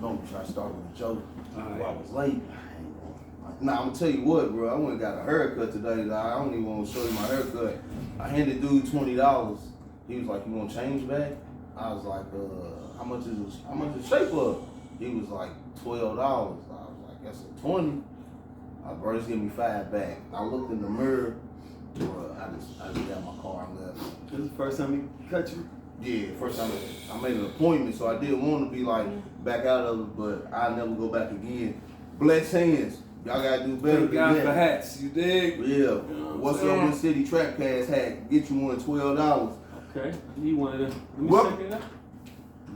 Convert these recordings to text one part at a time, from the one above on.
Don't try to start with a joke. Right. I was late. Nah, I'm gonna tell you what, bro. I went and got a haircut today. I don't even want to show you my haircut. I handed dude $20. He was like, "You want change back?" I was like, how much is shape up?" He was like, $12. I was like, "That's a 20." Bro, just give me $5 back. I looked in the mirror. Bro, I just got my car and left. This is the first time he cut you? Yeah, first time I made an appointment, so I did want to be like back out of it, but I'll never go back again. Blessed hands. Y'all gotta do better. Thank God for hats, you dig? Yeah. You know What's up with City Trap Cast hat? Get you one $12. Okay, I need one of them. Let me check it out.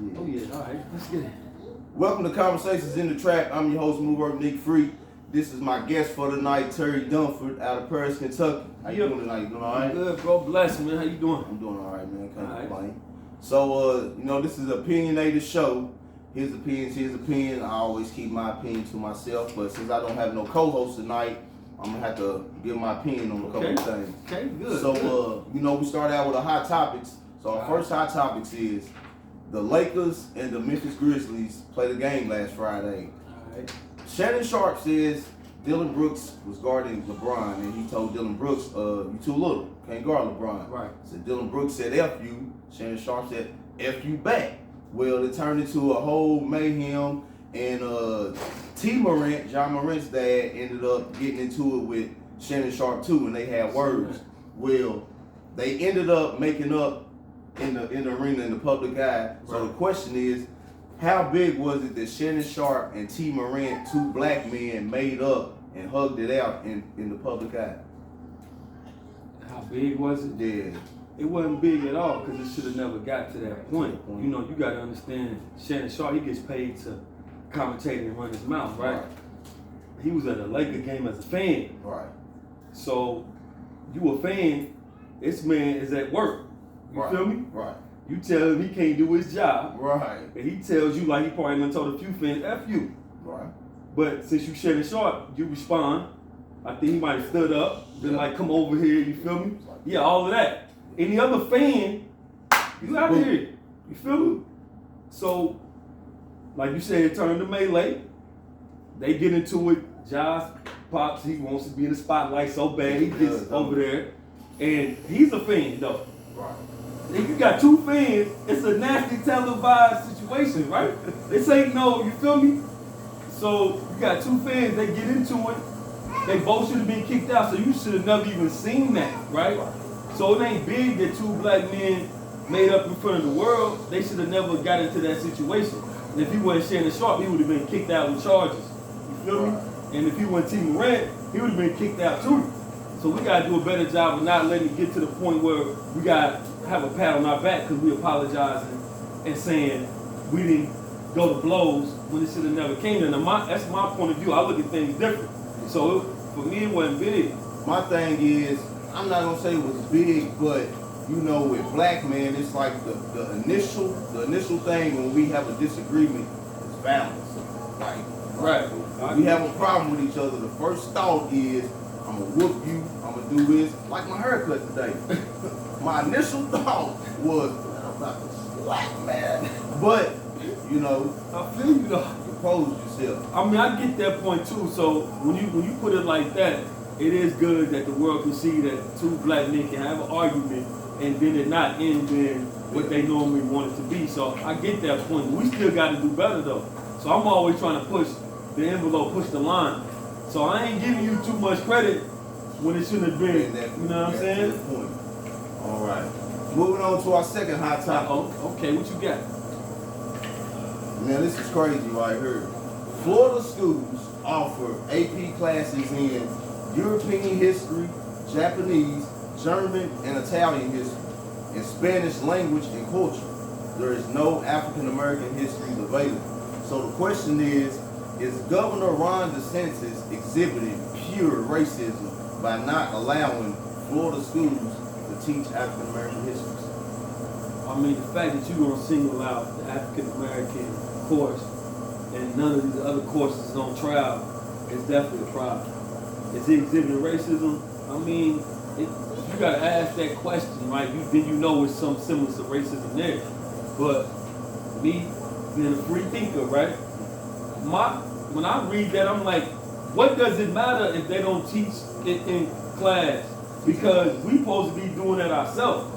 Yeah. Oh yeah, all right, let's get it. Welcome to Conversations in the Trap. I'm your host, Mover Nick Free. This is my guest for the night, Terry Dumphord, out of Paris, Kentucky. How you doing tonight? You doing all right? Good, bro. Bless, man. How you doing? I'm doing all right, man. Can't complain. So, this is an opinionated show. His opinions, his opinion. I always keep my opinion to myself, but since I don't have no co-host tonight, I'm gonna have to give my opinion on a couple of things. Okay, good. So, we start out with the hot topics. So our first hot topics is the Lakers and the Memphis Grizzlies played a game last Friday. All right. Shannon Sharpe says Dylan Brooks was guarding LeBron, and he told Dylan Brooks, "You too little, can't guard LeBron." Right. So Dylan Brooks said, "F you." Shannon Sharpe said, "F you back." Well, it turned into a whole mayhem, and John Morant's dad, ended up getting into it with Shannon Sharpe too, and they had words. Well, they ended up making up in the arena in the public eye. So the question is, how big was it that Shannon Sharpe and T. Morant, two black men, made up and hugged it out in the public eye? How big was it? Yeah. It wasn't big at all because it should have never got to that point. You got to understand, Shannon Sharpe, he gets paid to commentate and run his mouth, right? He was at a Laker game as a fan. Right. So, you a fan, this man is at work. You feel me? Right. You tell him he can't do his job. Right. And he tells you, like he probably done told a few fans, F you. Right. But since you Shannon Sharpe, you respond. I think he might have stood up, been like, come over here, you feel me? Yeah, all of that. Any other fan, you out here. You feel me? So, like you said, it turned to melee. They get into it. Josh Pops, he wants to be in the spotlight so bad. He gets over there. And he's a fan, though. Right. If you got two fans, it's a nasty televised situation, right? This ain't no, you feel me? So, you got two fans, they get into it. They both should have been kicked out, so you should have never even seen that, right? So it ain't big that two black men made up in front of the world. They should have never got into that situation. And if he wasn't Shannon Sharpe, he would have been kicked out with charges. You feel me? And if he wasn't T. Morant, he would have been kicked out too. So we got to do a better job of not letting it get to the point where we got to have a pat on our back because we apologizing and saying we didn't go to blows when it should have never came in. That's my point of view. I look at things different. So for me, it wasn't big. My thing is, I'm not gonna say it was big, but with black men, it's like the initial thing when we have a disagreement is balance. Like we have a problem with each other. The first thought is, I'm gonna whoop you. I'm gonna do this. Like my haircut today. My initial thought was, I'm about to slap, man. But I feel you though. Compose yourself. I mean, I get that point too. So when you put it like that, it is good that the world can see that two black men can have an argument and then it not end in what they normally want it to be. So I get that point. We still got to do better though. So I'm always trying to push the envelope, push the line. So I ain't giving you too much credit when it shouldn't have been. You know what I'm saying? Point. All right. Moving on to our second hot topic. Okay, what you got? Man, this is crazy right here. Florida schools offer AP classes in European history, Japanese, German, and Italian history, and Spanish language and culture. There is no African American history available. So the question is Governor Ron DeSantis exhibiting pure racism by not allowing Florida schools to teach African American history? I mean, the fact that you're going to single out the African American course and none of these other courses is on trial is definitely a problem. Is he exhibiting racism? I mean, you got to ask that question, right? Then you know there's some semblance of racism there. But me, being a free thinker, right? when I read that, I'm like, what does it matter if they don't teach it in class? Because we supposed to be doing that ourselves.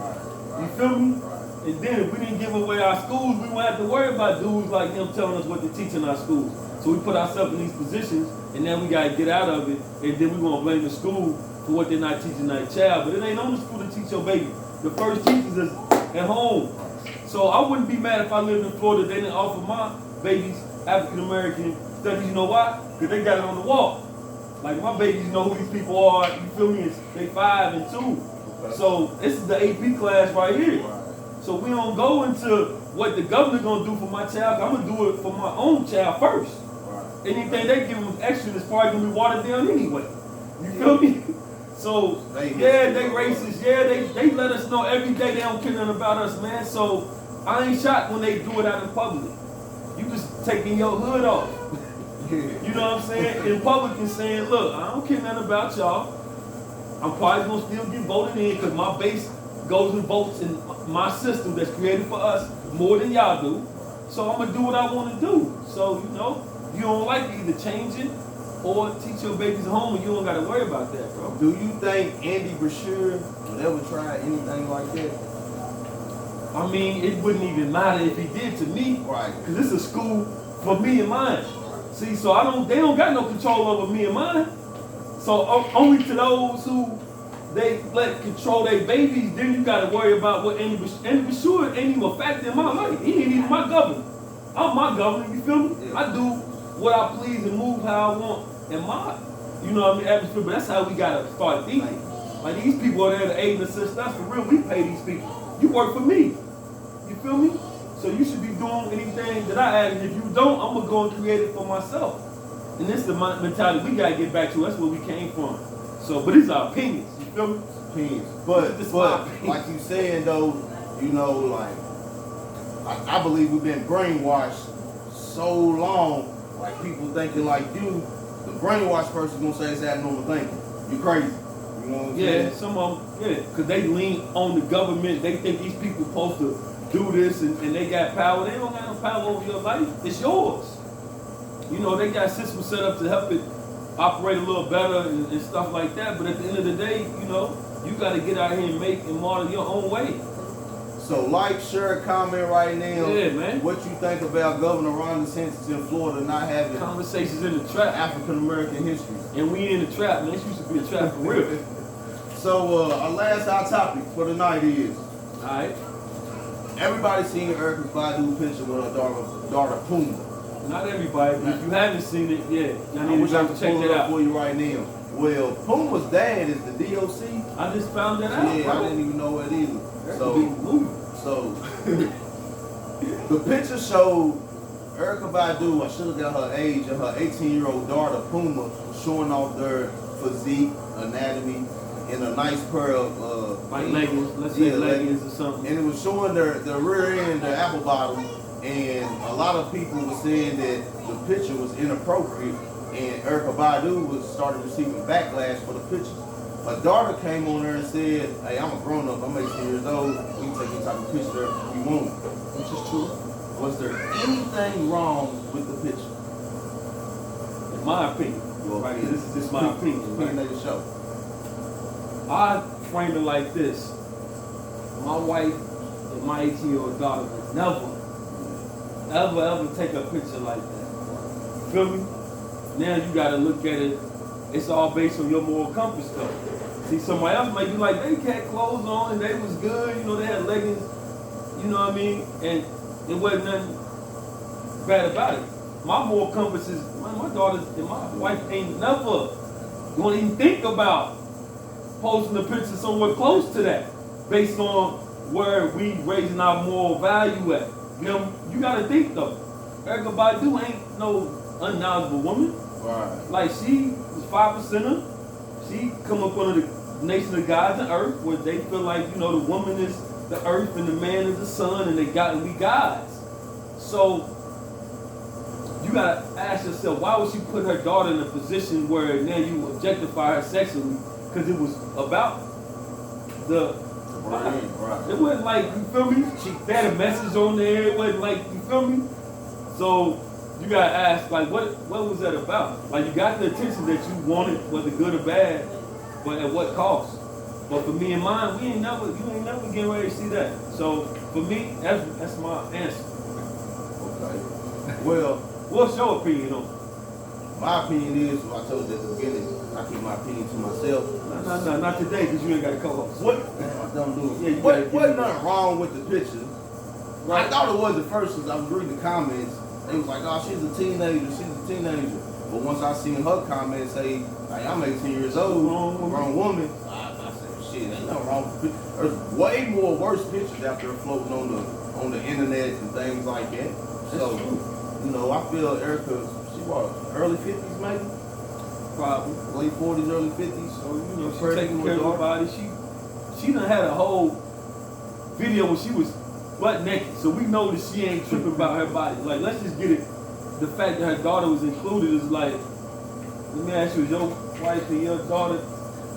You feel me? And then if we didn't give away our schools, we won't have to worry about dudes like him telling us what to teach in our schools. So we put ourselves in these positions, and then we got to get out of it, and then we're going to blame the school for what they're not teaching their child. But it ain't on the school to teach your baby. The first teachers is at home. So I wouldn't be mad if I lived in Florida, they didn't offer my babies African-American studies. You know why? Because they got it on the wall. Like, my babies know who these people are, you feel me? They 5 and 2. Okay. So this is the AP class right here. So we don't go into what the governor gonna do for my child. I'm gonna do it for my own child first. Anything they give them extra is probably gonna be watered down anyway. You feel me? So yeah, they racist. Yeah, they let us know every day they don't care nothing about us, man. So I ain't shocked when they do it out in public. You just taking your hood off. You know what I'm saying? In public and saying, look, I don't care nothing about y'all. I'm probably gonna still get voted in because my base goes and votes in my system that's created for us more than y'all do. So I'm gonna do what I want to do. So, you know, you don't like it, either change it or teach your babies home, and you don't gotta worry about that, bro. Do you think Andy Brashear would ever try anything like that? I mean, it wouldn't even matter if he did to me. Right. Because it's a school for me and mine. See, so they don't got no control over me and mine. So only to those who they let control their babies, then you gotta worry about what Andy Brashear ain't even a factor in my life. He ain't even my governor. I'm my governor, you feel me? Yeah. I do what I please and move how I want in my, you know what I mean, atmosphere, but that's how we gotta start thinking. Like, these people are there to aid and assist us. For real, we pay these people. You work for me. You feel me? So you should be doing anything that I add, and if you don't, I'm gonna go and create it for myself. And this is the mentality we gotta get back to. That's where we came from. So, but these are opinions. You feel me? Opinions. But like you saying though, you know, like I believe we've been brainwashed so long. Like, people thinking like you, the brainwashed person gonna say it's abnormal thinking. You crazy. You know what I'm saying? Yeah, some of them, yeah, because they lean on the government. They think these people supposed to do this and they got power. They don't got no power over your life. It's yours. You know, they got systems set up to help it operate a little better and stuff like that. But at the end of the day, you know, you got to get out here and make and model your own way. So like, share, comment right now. Yeah, man. What you think about Governor Ron DeSantis in Florida not having Conversations in the trap. African American history? And we in the trap, man. This used to be a trap for real. So our last hot topic for the night is, All right. everybody seen Erykah Badu picture with her daughter Puma. Not everybody, but if you haven't seen it, yeah, I y'all need wish to I go could check pull it that up out. for you right now. Well, Puma's dad is the DOC. I just found that out, Yeah, bro. I didn't even know it either. That's a So, big movie. the picture showed Erykah Badu, I should have got her age, and her 18-year-old daughter Puma showing off their physique, anatomy, in a nice pair of Like leggings, let's say leggings or something. And it was showing their rear end, their apple bottom, and a lot of people were saying that the picture was inappropriate, and Erykah Badu started receiving backlash for the picture. Her daughter came on there and said, hey, I'm a grown up, I'm 18 years old, we can take any type of picture we want, which is true. Was there anything wrong with the picture? In my opinion, right? This is just my opinion. Opinion Right? of the show. I frame it like this. My wife and my 18-year-old daughter would never, ever take a picture like that. Feel me? Now you gotta look at it, it's all based on your moral compass though. See, somebody else might be like, they had clothes on and they was good, you know, they had leggings, you know what I mean? And it wasn't nothing bad about it. My moral compass is, my daughters and my wife ain't never gonna even think about posting a picture somewhere close to that, based on where we raising our moral value at. You know, you gotta think though. Erykah Badu ain't no unknowledgeable woman. Right. Like, she was 5%er. She come up under the nation of gods and earth, where they feel like, you know, the woman is the earth and the man is the sun, and we gods. So you gotta ask yourself, why would she put her daughter in a position where now you objectify her sexually? Because it was about the body. Right. It wasn't like, you feel me? They had a message on there. It wasn't like, you feel me? So you gotta ask, like, what was that about? Like, you got the attention that you wanted, whether good or bad, but at what cost? But for me and mine, you ain't never getting ready to see that. So for me, that's my answer. Okay. Well, what's your opinion on it? My opinion is, what I told you at the beginning, I keep my opinion to myself. No, not today, because you ain't got a co-host. What? I don't do it. Yeah, wasn't nothing wrong with the picture. Right. I thought it was at first, because I was reading the comments. They was like, oh, she's a teenager. But once I seen her comments say, like, I'm 18 years old, grown woman, I said, shit, ain't nothing wrong with the picture. There's way more worse pictures out there floating on the internet and things like that. So, you know, I feel Erykah, early 50s maybe? Probably. Late 40s, early 50s. So, you know, she's taking care of her body. She done had a whole video when she was butt naked. So we know that she ain't tripping about her body. Like, let's just get it. The fact that her daughter was included is like, let me ask you, is your wife and your daughter,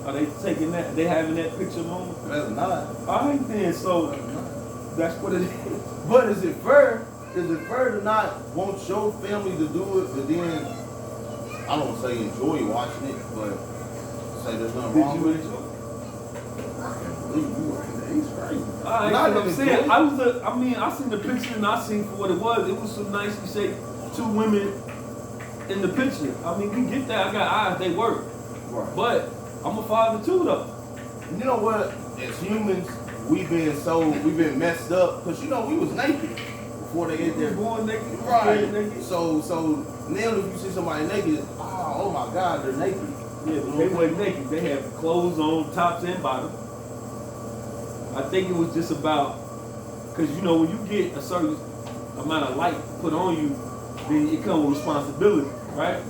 are they taking that, they having that picture moment? That's not. All right then, so that's what it is. But is it fair? Is it fair to not want your family to do it, but then, I don't say enjoy watching it, but say there's nothing wrong with it? I can't believe you were in there. He's crazy. I'm saying, I seen the picture and I seen for what it was. It was so nice to say two women in the picture. I mean, we get that. I got eyes, they work. Right. But I'm a father too, though. You know what? As humans, we've been messed up, because, you know, we was naked before they get there. Born naked. Right. Naked. So now if you see somebody naked, oh my God, they're naked. Yeah, but they weren't naked. They had clothes on, tops and bottom. I think it was just about, because, you know, when you get a certain amount of light put on you, then it comes with responsibility, right?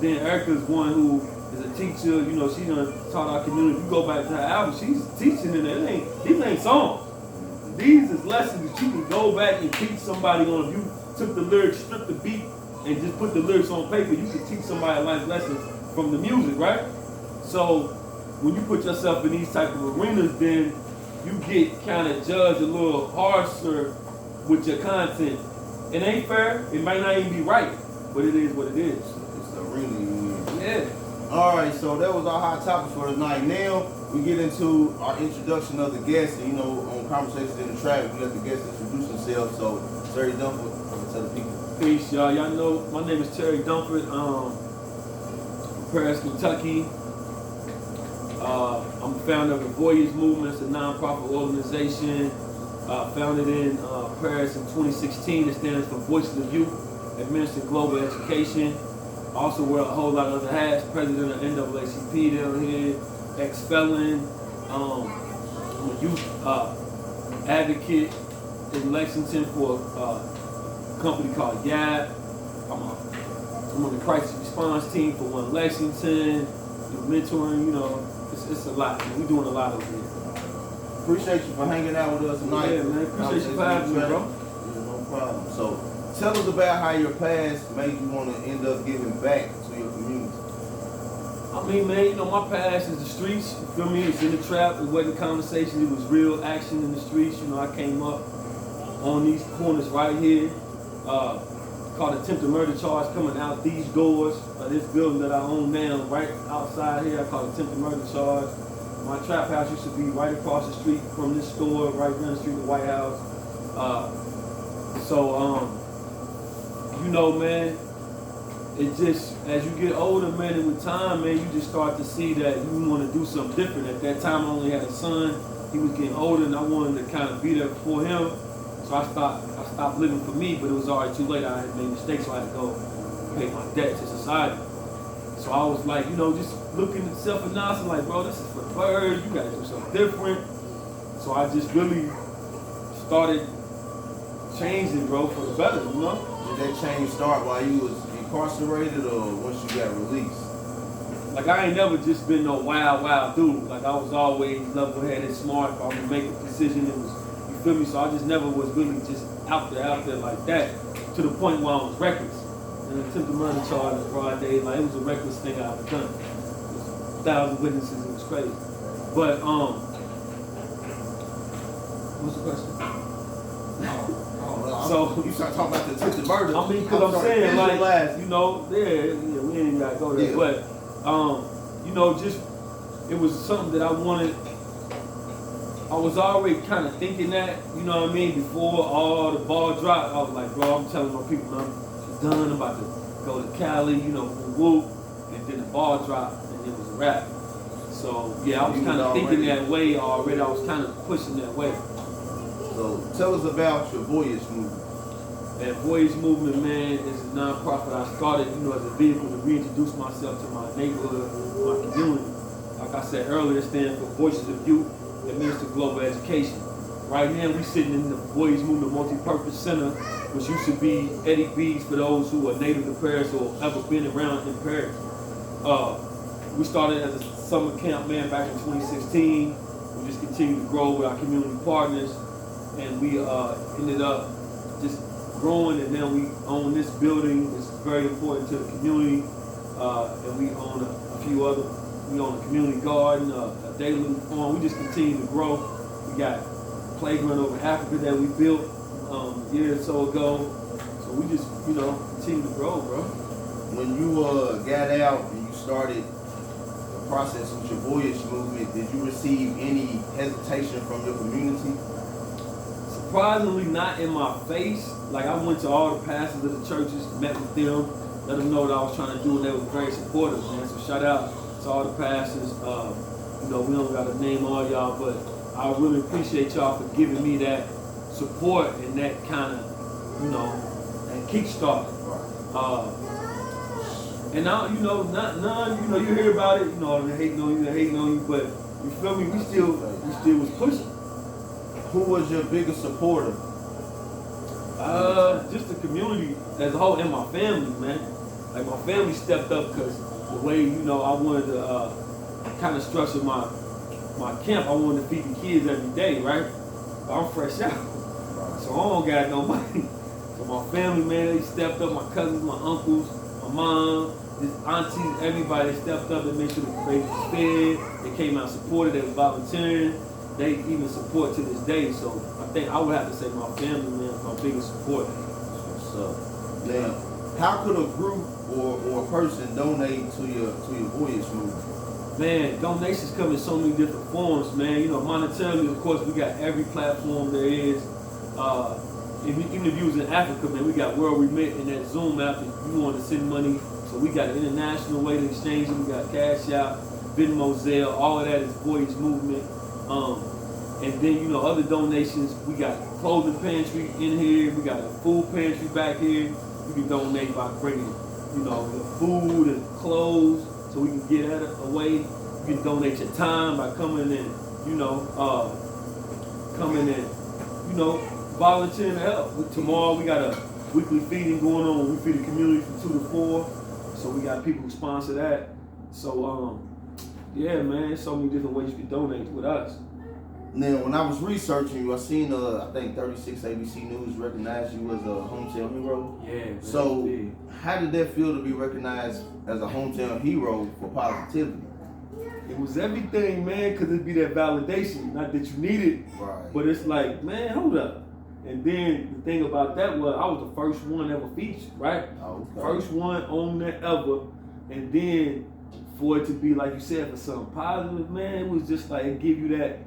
Then Erykah's one who is a teacher. You know, she done taught our community. You go back to her album, she's teaching in there. These ain't songs. These is lessons that you can go back and teach somebody on. If you took the lyrics, stripped the beat, and just put the lyrics on paper, you could teach somebody a life lesson from the music, right? So when you put yourself in these type of arenas, then you get kind of judged a little harsher with your content. It ain't fair. It might not even be right, but it is what it is. It's the arena you in. Yeah. All right, so that was our hot topics for tonight. Now we get into our introduction of the guests. And, you know, on Conversations in the Trap, we let the guests introduce themselves. So, Terry Dumphord, tell the people. Peace, y'all. Y'all know my name is Terry Dumphord. From Paris, Kentucky. I'm the founder of the Voyage Movement. It's a non-profit organization founded in Paris in 2016. It stands for Voices of Youth, Administering Global Education. I also wear a whole lot of other hats. President of NAACP down here, ex-felon. I'm a youth advocate in Lexington for a company called YAP. I'm on the crisis response team for One Lexington. Mentoring, you know, it's a lot. We're doing a lot over here. Appreciate you for hanging out with us tonight. Yeah, man. Appreciate you for having me, bro. Yeah, no problem. So, tell us about how your past made you want to end up giving back to your community. I mean, man, you know, my past is the streets. You feel me? It's in the trap. It wasn't conversation. It was real action in the streets. You know, I came up on these corners right here. Caught attempted murder charge coming out these doors. This building that I own now, right outside here, I caught attempted murder charge. My trap house used to be right across the street from this store, right down the street, the White House. You know, man, it just, as you get older, man, and with time, man, you just start to see that you want to do something different. At that time, I only had a son. He was getting older, and I wanted to kind of be there for him. So I stopped living for me, but it was already too late. I had made mistakes, so I had to go pay my debt to society. So I was like, you know, just looking at self-analysis, like, bro, this is for the birds. You got to do something different. So I just really started changing, bro, for the better, you know? Did that change start while you was incarcerated or once you got released? Like, I ain't never just been no wild dude. Like, I was always level-headed, smart. If I would make a decision, it was, you feel me? So I just never was really just out there like that, to the point where I was reckless. And attempted murder charge in broad day, like, it was a reckless thing I ever done. It was 1,000 witnesses, it was crazy. But, what's the question? I So you start talking about the attempted murder. I mean, because I'm saying, like, you know, yeah, we ain't gotta go there, Yeah. but you know, just it was something that I wanted. I was already kind of thinking that, you know what I mean, before all the ball dropped. I was like, bro, I'm telling my people, I'm done. I'm about to go to Cali, you know, whoop, and then the ball dropped, and it was a wrap. So yeah, I was kind of thinking that way already. I was kind of pushing that way. So tell us about your Voyage movement. That Voyage movement, man, is a non-profit I started, you know, as a vehicle to reintroduce myself to my neighborhood, my community. Like I said earlier, it stands for Voices of Youth that minister global education. Right now, we sitting in the Voyage Movement Multi-Purpose Center, which used to be Eddie B's for those who are native to Paris or ever been around in Paris. We started as a summer camp, man, back in 2016. We just continued to grow with our community partners, and we ended up just growing, and now we own this building. It's very important to the community, and we own a few other. We own a community garden, a daily farm. We just continue to grow. We got a playground over Africa that we built a year or so ago. So we just, you know, continue to grow, bro. When you got out and you started the process with your Voyage movement, did you receive any hesitation from your community? Surprisingly, not in my face. Like, I went to all the pastors of the churches, met with them, let them know what I was trying to do, and they were very supportive, man. So shout out to all the pastors. You know, we don't got to name all y'all, but I really appreciate y'all for giving me that support and that kind of, you know, that kickstart. And now, you know, none, you know, you hear about it, you know, they're hating on you, but you feel me? We still was pushing. Who was your biggest supporter? Just the community as a whole and my family, man. Like, my family stepped up because the way, you know, I wanted to kind of structure my camp. I wanted to feed the kids every day, right? But I'm fresh out, so I don't got no money. So my family, man, they stepped up. My cousins, my uncles, my mom, his aunties, everybody stepped up and made sure the baby was fed. They came out and supported. They were volunteering. They even support to this day. So I think I would have to say my family, man, is my biggest support. So now, how could a group or a person donate to your Voyage movement? Man, donations come in so many different forms, man. You know, monetarily, of course, we got every platform there is. Even if you was in Africa, man, we got World Remit in that Zoom app if you want to send money. So we got an international way to exchange it. We got Cash App, Venmo, Zelle, all of that is Voyage movement. And then, you know, other donations, we got clothing pantry in here. We got a food pantry back here. You can donate by bringing, you know, the food and clothes so we can get that away. You can donate your time by coming in, you know, volunteering to help. Tomorrow we got a weekly feeding going on. We feed the community from 2 to 4. So we got people who sponsor that. So, yeah, man, there's so many different ways you can donate with us. Now, when I was researching you, I seen, I think 36 ABC News recognized you as a hometown hero. Yeah. Man, so, how did that feel to be recognized as a hometown hero for positivity? It was everything, man, because it'd be that validation. Not that you need it, right, but it's like, man, hold up. And then the thing about that was I was the first one ever featured, right? Okay. First one on there ever. And then for it to be, like you said, for something positive, man, it was just like, it give you that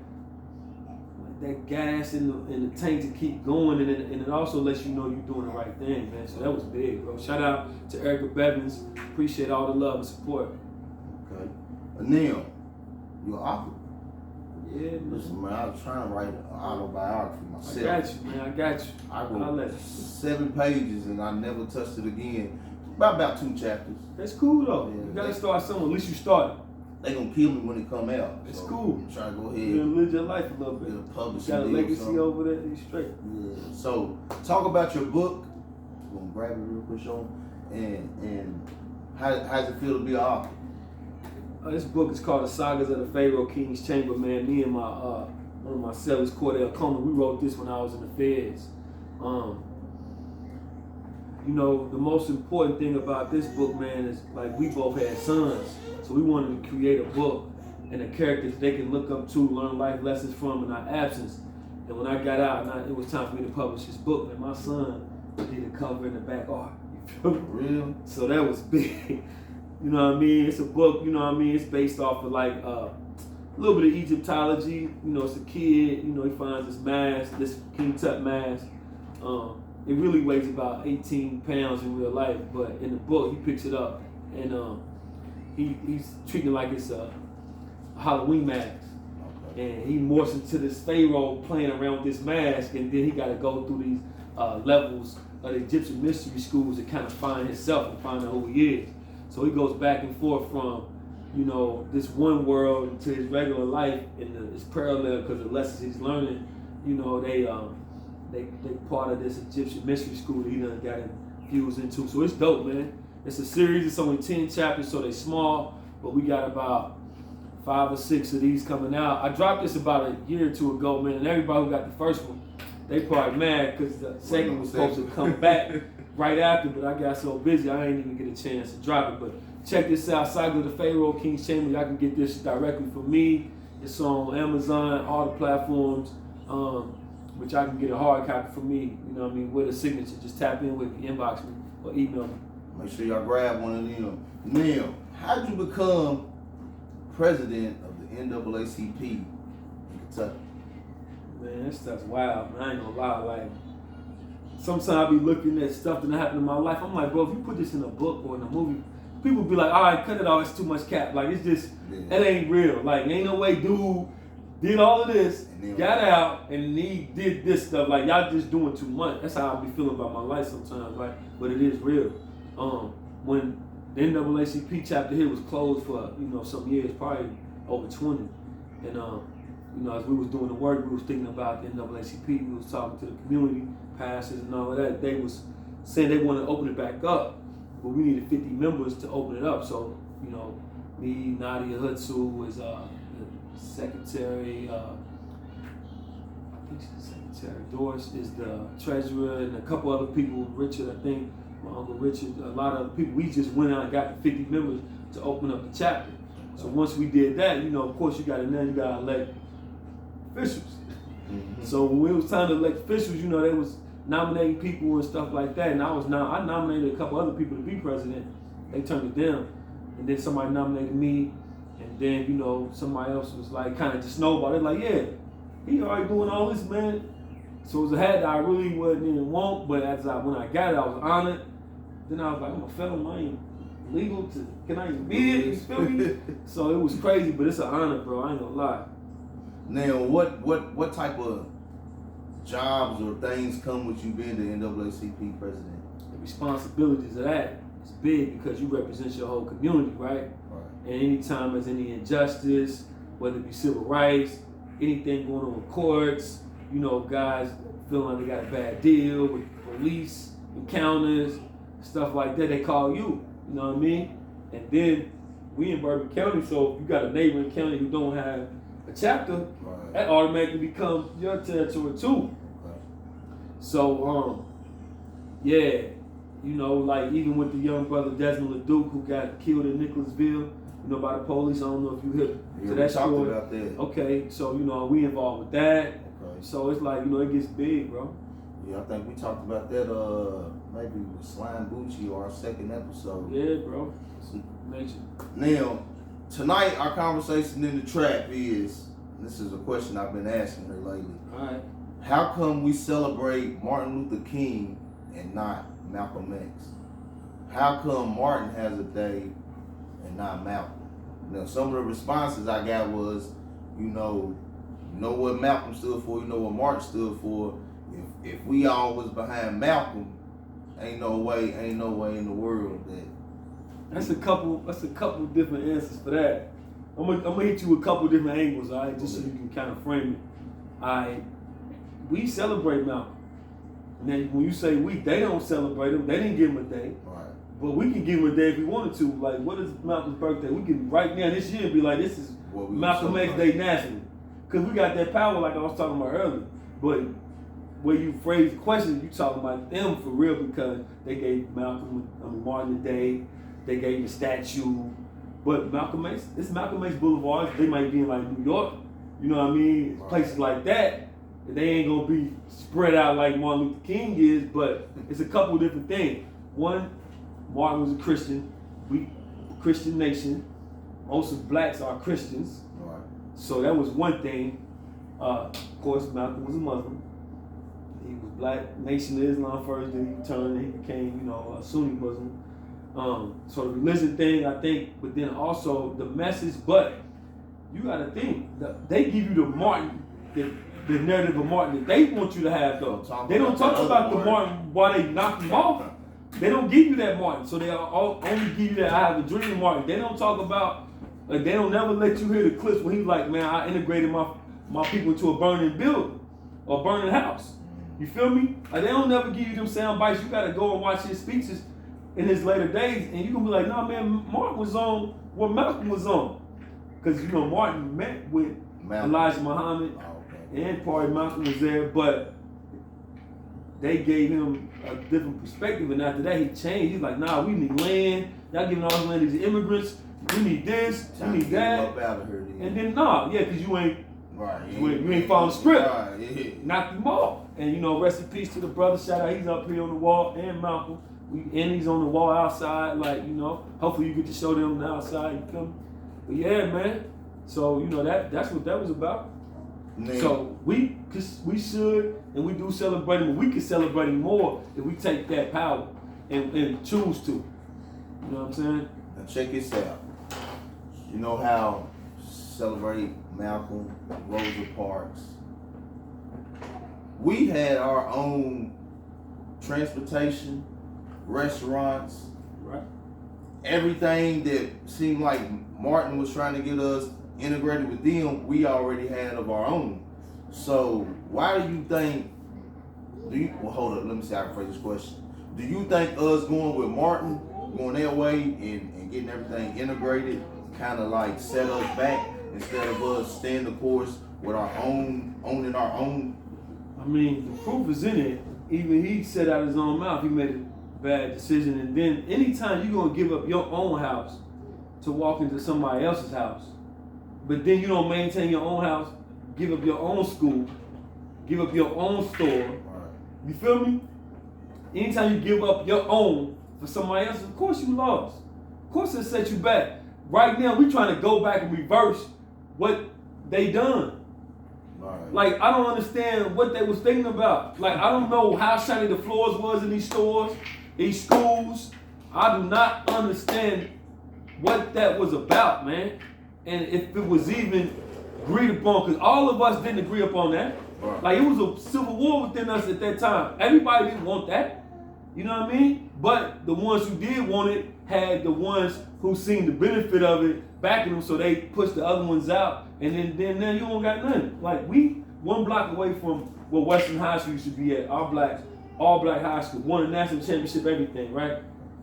gas in the tank to keep going, and it also lets you know you're doing the right thing, man. So that was big, bro. Shout out to Erykah Badu. Appreciate all the love and support. Okay. Neil, you're an author. Yeah, man. Listen, man, I was trying to write an autobiography myself. I got you, man. I got you. I wrote 7 pages and I never touched it again. About 2 chapters. That's cool though. Yeah, you gotta start somewhere. At least you started. They gonna kill me when it come out. It's so cool. Try to go ahead. You gotta live your life a little bit. You got a legacy over there. You straight. Yeah. So talk about your book. I'm gonna grab it real quick, show and how does it feel to be an author? This book is called The Sagas of the Pharaoh King's Chamber, man. Me and my one of my sellers, Cordell Coleman, we wrote this when I was in the feds. You know, the most important thing about this book, man, is like we both had sons. So we wanted to create a book and a character that they can look up to, learn life lessons from in our absence. And when I got out, it was time for me to publish this book, and my son did the cover and the back art. You feel me? Real? So that was big. You know what I mean? It's a book, you know what I mean? It's based off of like a little bit of Egyptology. You know, it's a kid, you know, he finds this mask, this King Tut mask. It really weighs about 18 pounds in real life, but in the book, he picks it up and he's treating it like it's a Halloween mask. And he morphs into this pharaoh playing around with this mask, and then he got to go through these levels of the Egyptian mystery schools to kind of find himself and find out who he is. So he goes back and forth from, you know, this one world to his regular life, and it's parallel because the lessons he's learning, you know, they part of this Egyptian mystery school that he done got infused into. So it's dope, man. It's a series. It's only 10 chapters, so they small, but we got about 5 or 6 of these coming out. I dropped this about a year or 2 ago, man, and everybody who got the first one, they probably mad because the second was supposed to come back right after, but I got so busy I ain't even get a chance to drop it. But check this out, Saga of the Pharaoh, King's Chamber. Y'all can get this directly from me. It's on Amazon, all the platforms, which I can get a hard copy from me, you know what I mean, with a signature. Just tap in with me, inbox me, or email me. Make sure y'all grab one of them. Now, how'd you become president of the NAACP in Kentucky? Man, that stuff's wild, man. I ain't gonna lie. Like, sometimes I be looking at stuff that happened in my life. I'm like, bro, if you put this in a book or in a movie, people be like, all right, cut it off. It's too much cap. Like, it's just, that ain't real. Like, ain't no way dude did all of this, got out, and he did this stuff. Like, y'all just doing too much. That's how I be feeling about my life sometimes, right? But it is real. When the NAACP chapter here was closed for, you know, some years, probably over 20. And, you know, as we was doing the work, we was thinking about the NAACP. We was talking to the community pastors and all of that. They was saying they want to open it back up, but we needed 50 members to open it up. So, you know, me, Nadia Hutsu was the secretary. I think she's the secretary. Doris is the treasurer, and a couple other people. Richard, I think, my uncle Richard. A lot of other people. We just went out and got the 50 members to open up the chapter. So once we did that, you know, of course, you got to elect officials. Mm-hmm. So when it was time to elect officials, you know, they was nominating people and stuff like that. And I nominated a couple other people to be president. They turned it down. And then somebody nominated me. And then, you know, somebody else was like, kind of just snowballed. They're like, yeah, he already doing all this, man. So it was a hat that I really wasn't even want. But when I got it, I was honored. Then I was like, I'm a felon, I ain't legal to, can I even be it? You feel me? So it was crazy, but it's an honor, bro. I ain't gonna lie. Now, what type of jobs or things come with you being the NAACP president? The responsibilities of that is big because you represent your whole community, right? And anytime there's any injustice, whether it be civil rights, anything going on with courts, you know, guys feeling like they got a bad deal with police encounters, stuff like that, they call you. You know what I mean? And then we in Bourbon County, so if you got a neighboring county who don't have a chapter, that automatically becomes your territory too. So, yeah, you know, like even with the young brother Desmond LeDuc who got killed in Nicholasville, you know, by the police. I don't know if you hit to that story. About that. Okay, so you know, we involved with that. Okay. So it's like, you know, it gets big, bro. Yeah, I think we talked about that maybe with Slime Bucci or our second episode. Yeah, bro. Major. Now, tonight our conversation in the trap is, this is a question I've been asking her lately. All right. How come we celebrate Martin Luther King and not Malcolm X? How come Martin has a day and not Malcolm? Now, some of the responses I got was, you know what Malcolm stood for, you know what Martin stood for. If we all was behind Malcolm, ain't no way in the world that. That's a couple different answers for that. I'm gonna hit you with a couple different angles, all right, just so you can kind of frame it. All right, we celebrate Malcolm. And then when you say we, they don't celebrate him. They didn't give him a day. Right. But we can give him a day if we wanted to. Like, what is Malcolm's birthday? We can right now this year be like, this is Malcolm X Day nationally. Because we got that power like I was talking about earlier. But where you phrase the question, you talking about them for real because they gave Martin a day. They gave him a statue. But Malcolm X Boulevard. They might be in like New York. You know what I mean? Right. Places like that. They ain't gonna be spread out like Martin Luther King is, but it's a couple different things. One, Martin was a Christian. We Christian nation. Most of blacks are Christians. Right. So that was one thing. Of course, Malcolm was a Muslim. He was black, Nation of Islam first, then he turned and he became, a Sunni Muslim. So the religion thing, I think, but then also the message, but you gotta think, they give you the Martin, the narrative of Martin that they want you to have though. They don't talk about the Martin while they knock him off. They don't give you that Martin, so they only give you that I have a dream Martin. They don't talk about, like, they don't never let you hear the clips when he's like, man, I integrated my people into a burning building or burning house. You feel me? Like, they don't never give you them sound bites. You gotta go and watch his speeches in his later days, and you gonna be like, nah, man, Martin was on what Malcolm was on. Because, Martin met with Elijah Muhammad, and part of Malcolm was there, but they gave him a different perspective, and after that, he changed. He's like, nah, we need land. Y'all giving all this land to these immigrants. We need this, we need that. And then, because you ain't, you ain't following the script. Right, Knocked him off. And, rest in peace to the brother. Shout out, he's up here on the wall, and Malcolm. And he's on the wall outside, hopefully you get to show them on the outside. You come. But yeah, man. So, that's what that was about. Man. So we should, and we do celebrate him, but we can celebrate him more if we take that power and choose to. You know what I'm saying? Now check this out. You know how celebrate Malcolm, Rosa Parks. We had our own transportation, restaurants, right? Everything that seemed like Martin was trying to get us integrated with them, we already had of our own. So why do you think, hold up, let me see how I can phrase this question. Do you think us going with Martin, going their way and getting everything integrated, kind of like set us back instead of us staying the course with our own, owning our own? I mean, the proof is in it. Even he said out of his own mouth, he made a bad decision. And then anytime you're going to give up your own house to walk into somebody else's house, but then you don't maintain your own house, give up your own school, give up your own store. Right. You feel me? Anytime you give up your own for somebody else, of course you lost. Of course it set you back. Right now, we're trying to go back and reverse what they done. Right. Like, I don't understand what they was thinking about. Like, I don't know how shiny the floors was in these stores, these schools. I do not understand what that was about, man. And if it was even agreed upon, because all of us didn't agree upon that. Right. Like, it was a civil war within us at that time. Everybody didn't want that. You know what I mean? But the ones who did want it had the ones who seen the benefit of it backing them, so they pushed the other ones out. And then you don't got nothing. Like, we one block away from where Western High School used to be at, all black high school, won a national championship, everything, right?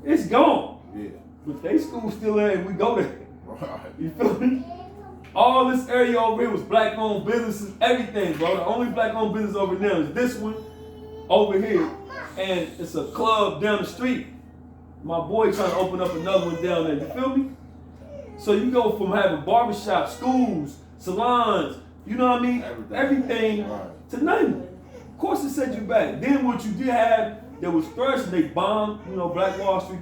It's gone. Yeah. But they school still there and we go there. Right. You feel me? All this area over here was black-owned businesses, everything, bro. The only black-owned business over there is this one over here, and it's a club down the street. My boy trying to open up another one down there. You feel me? So you go from having barbershops, schools, salons, you know what I mean? Everything right. to nothing. Of course it set you back. Then what you did have, there was flourishing. They bombed, Black Wall Street.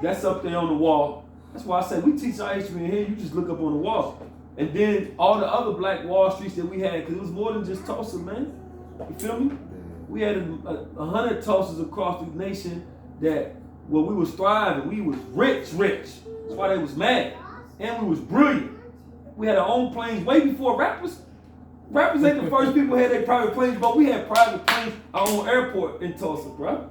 That's up there on the wall. That's why I said we teach our history in here. You just look up on the wall. And then all the other Black Wall Streets that we had, because it was more than just Tulsa, man. You feel me? We had 100 Tulsas across the nation that, we was thriving. We was rich. That's why they was mad. And we was brilliant. We had our own planes way before rappers. Rappers ain't the first people who had their private planes, but we had private planes, our own airport in Tulsa, bro.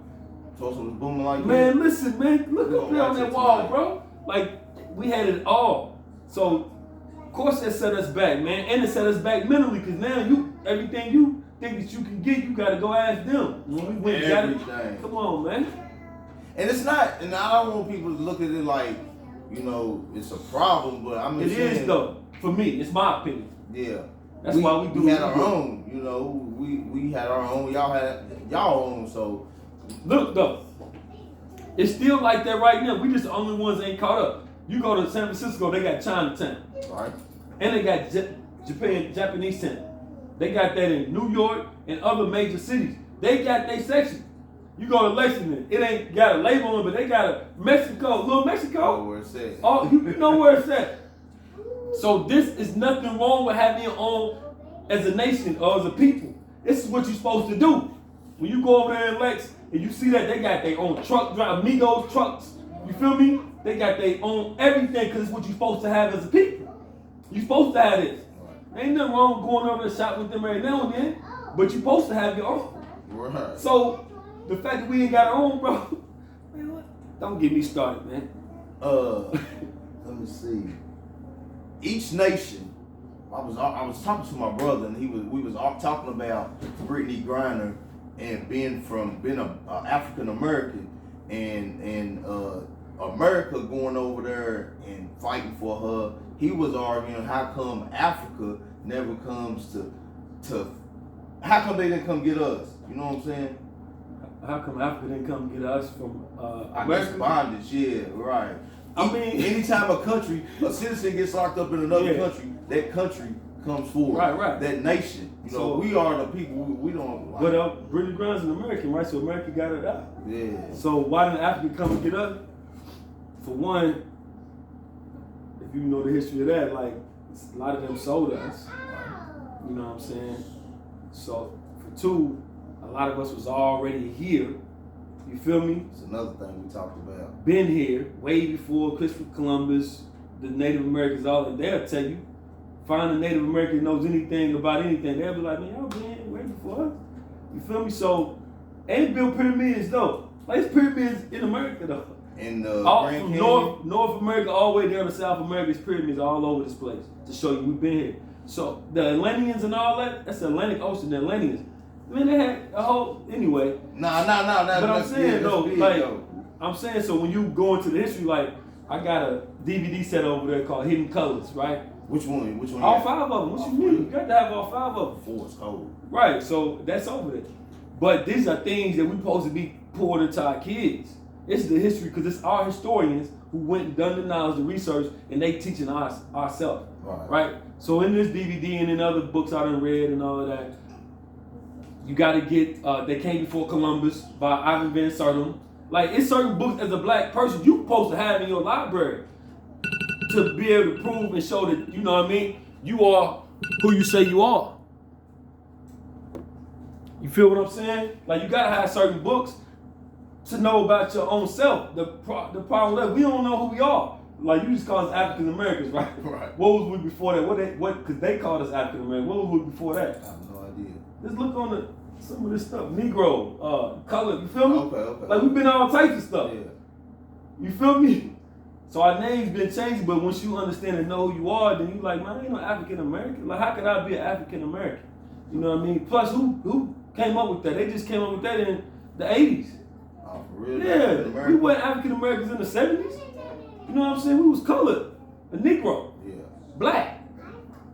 Tulsa was booming like man, listen, man, look up there on that wall, bro. Like, we had it all. So, of course that set us back, man. And it set us back mentally, because now everything you think that you can get, you got to go ask them. When we went everything. Come on, man. And it's not, and I don't want people to look at it like, it's a problem, but I'm just saying. It is, though. For me, it's my opinion. Yeah. That's why we had our own, we had our own, y'all had y'all own, so. Look, though, it's still like that right now. We just the only ones that ain't caught up. You go to San Francisco, they got Chinatown. Right. And they got Japanese town. They got that in New York and other major cities. They got their section. You go to Lexington, it ain't got a label on it, but they got a Mexico, little Mexico. Where it's at. Oh, you know where it's at. So this is nothing wrong with having your own as a nation or as a people. This is what you're supposed to do. When you go over there in Lex and you see that they got their own truck drive, Amigos trucks, you feel me? They got their own everything because it's what you're supposed to have as a people. You're supposed to have this. Ain't nothing wrong with going over to shop with them every now and then, but you're supposed to have your own. Right. So the fact that we ain't got our own, bro, man, what? Don't get me started, man. Let me see. Each nation, I was talking to my brother, and we was all talking about Brittany Griner and being a African American and America going over there and fighting for her. He was arguing how come Africa never comes to how come they didn't come get us? You know what I'm saying? How come Africa didn't come get us from I America? guess bondage, yeah, right. I mean, anytime a citizen gets locked up in another country, that country comes forward. Right. That nation. You know, we are the people. We don't. Like, but Brittany Griner's an American, right? So America got it out. Yeah. So why didn't Africa come and get us? For one, if you know the history of that, like a lot of them sold us. You know what I'm saying? So for two, a lot of us was already here. You feel me? It's another thing we talked about. Been here way before Christopher Columbus, the Native Americans, all that. They'll tell you. Find a Native American that knows anything about anything. They'll be like, man, y'all been here way before us. You feel me? So, and build pyramids though. Like it's pyramids in America though. In all Grand from Canyon? North America all the way down to South America's pyramids all over this place to show you we've been here. So the Atlanteans and all that, that's the Atlantic Ocean, the Atlanteans. Man, they had a whole anyway. Nah. But I'm saying though, I'm saying so when you go into the history, like I got a DVD set over there called Hidden Colors, right? Which one? All five of them. What you mean? You got to have all five of them. Four is cold. Right, so that's over there. But these are things that we're supposed to be poured into our kids. It's the history because it's our historians who went and done the knowledge, the research, and they teaching us ourselves. Right. So in this DVD and in other books I done read and all of that, you got to get They Came Before Columbus by Ivan Van Sertima. Like it's certain books as a black person you supposed to have in your library to be able to prove and show that, you know what I mean, you are who you say you are. You feel what I'm saying? Like you gotta have certain books to know about your own self. The problem is we don't know who we are. Like you just call us African Americans, right? Right. What was we before that? Because they called us African Americans. What was we before that? I have no idea. Just look on some of this stuff. Negro, color, you feel me? Okay. Like we've been all types of stuff. Yeah. You feel me? So our name's been changing, but once you understand and know who you are, then you like, man, I ain't no African American. Like, how could I be an African American? You know what I mean? Plus, who came up with that? They just came up with that in the 80s. Oh, for real? Yeah, we weren't African Americans in the 70s. You know what I'm saying? We was colored, a Negro, black.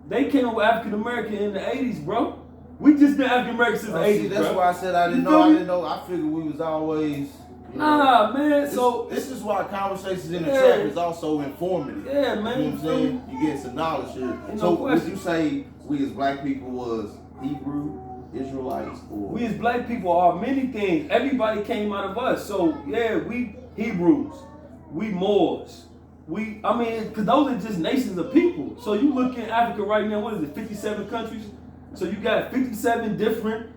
They came up with African American in the 80s, bro. We just been African American since the 80s, that's bro. why I said I didn't know. I figured we was always. Nah, man. This is why conversations in the trap is also informative. Yeah, man. You know what I'm saying? You get some knowledge here. So would you say we as black people was Hebrew, Israelites, or we as black people are many things. Everybody came out of us. So yeah, we Hebrews, we Moors, because those are just nations of people. So you look in Africa right now, what is it, 57 countries? So you got 57 different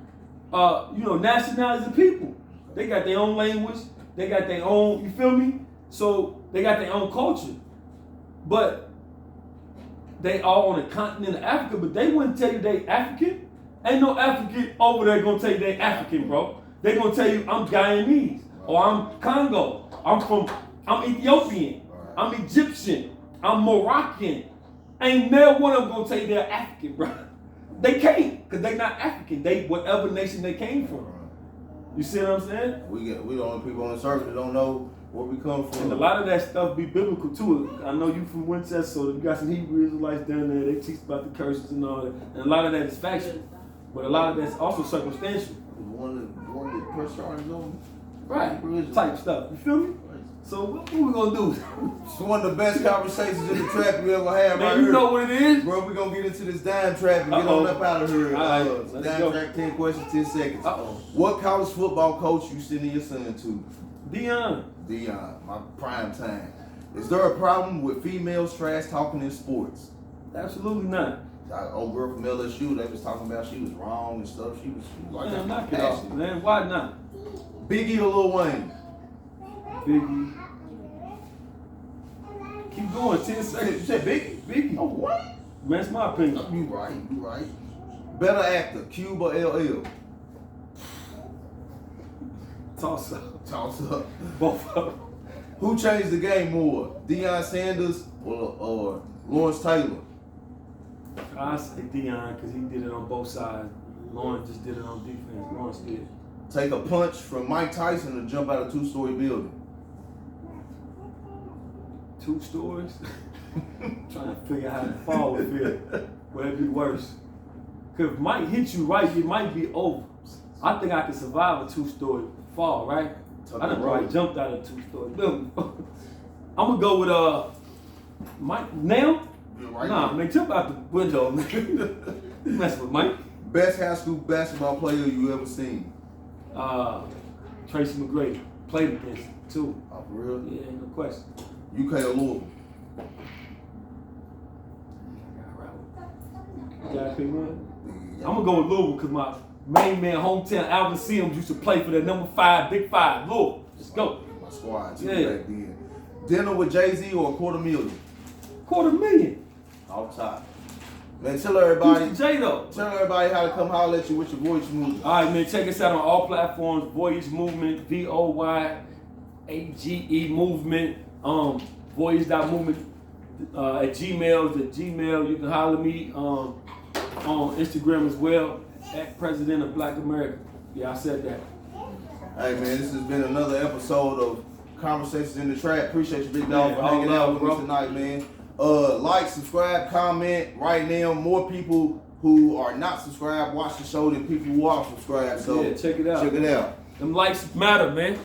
nationalities of people. They got their own language. They got their own, you feel me? So they got their own culture. But they are on the continent of Africa, but they wouldn't tell you they African. Ain't no African over there gonna tell you they African, bro. They gonna tell you I'm Guyanese, or I'm Congo, I'm Ethiopian, I'm Egyptian, I'm Moroccan. Ain't never one of them gonna tell you they're African, bro. They can't, because they not African. They whatever nation they came from. You see what I'm saying? We the only people on the surface that don't know where we come from. And a lot of that stuff be biblical too. I know you from Winchester, so you got some Hebrew Israelites down there. They teach about the curses and all that. And a lot of that is factual, but a lot of that's also circumstantial. One that press charges on. Right. Type stuff. You feel me? So what we gonna do? It's one of the best conversations in the trap we ever had. Man, right you here. know what it is? Bro, we're gonna get into this dime trap and get on up out of here. All right, let's dime go. trap, 10 questions, 10 seconds. What college football coach you sending your son to? Deion. Deion, my prime time. Is there a problem with females trash talking in sports? Absolutely not. That old girl from LSU, they was talking about she was wrong and stuff. She was like, Man, knock it off, man. Why not? Biggie or Lil Wayne? Biggie. Keep going, 10 seconds. You said Biggie? Biggie. Oh, what? Man, that's my opinion. You right. Better actor, Cube or LL? Toss up. Toss up. Both of them. Who changed the game more, Deion Sanders or Lawrence Taylor? I say Deion because he did it on both sides. Lawrence just did it on defense. Lawrence did. Take a punch from Mike Tyson or jump out a 2-story building? 2 stories. Trying to figure out how to fall with it. Would it be worse? Because if Mike hit you right, it might be over. I think I could survive a 2-story fall, right? I done probably jumped out of a 2-story building. I'm gonna go with Mike now. Right nah, now. man, jump out the window, man. You mess with Mike. Best high school basketball player you ever seen? Tracy McGrady. Played against him, too. Oh, for real? Yeah, no question. UK or Louisville? You gotta pick one? I'm gonna go with Louisville because my main man, hometown, Alvin Sims used to play for that number 5, Big 5. Louisville. Let's go. My squad, too, Yeah. back then. Dinner with Jay-Z or $250,000? $250,000. Off top. Man, tell everybody. Who's the J though? Tell everybody how to come holler at you with your voice movement. All right, man. Check us out on all platforms. Voyage Movement, VOYAGE Movement. Voyage.movement at Gmail. The Gmail. You can holler at me on Instagram as well. At President of Black America. Yeah, I said that. Hey man, this has been another episode of Conversations in the Trap. Appreciate you, big dog, Man, for all hanging love, out with bro. me tonight, man. Like, subscribe, comment. Right now, more people who are not subscribed watch the show than people who are subscribed. So Yeah, check it out. Check it out. Them likes matter, man.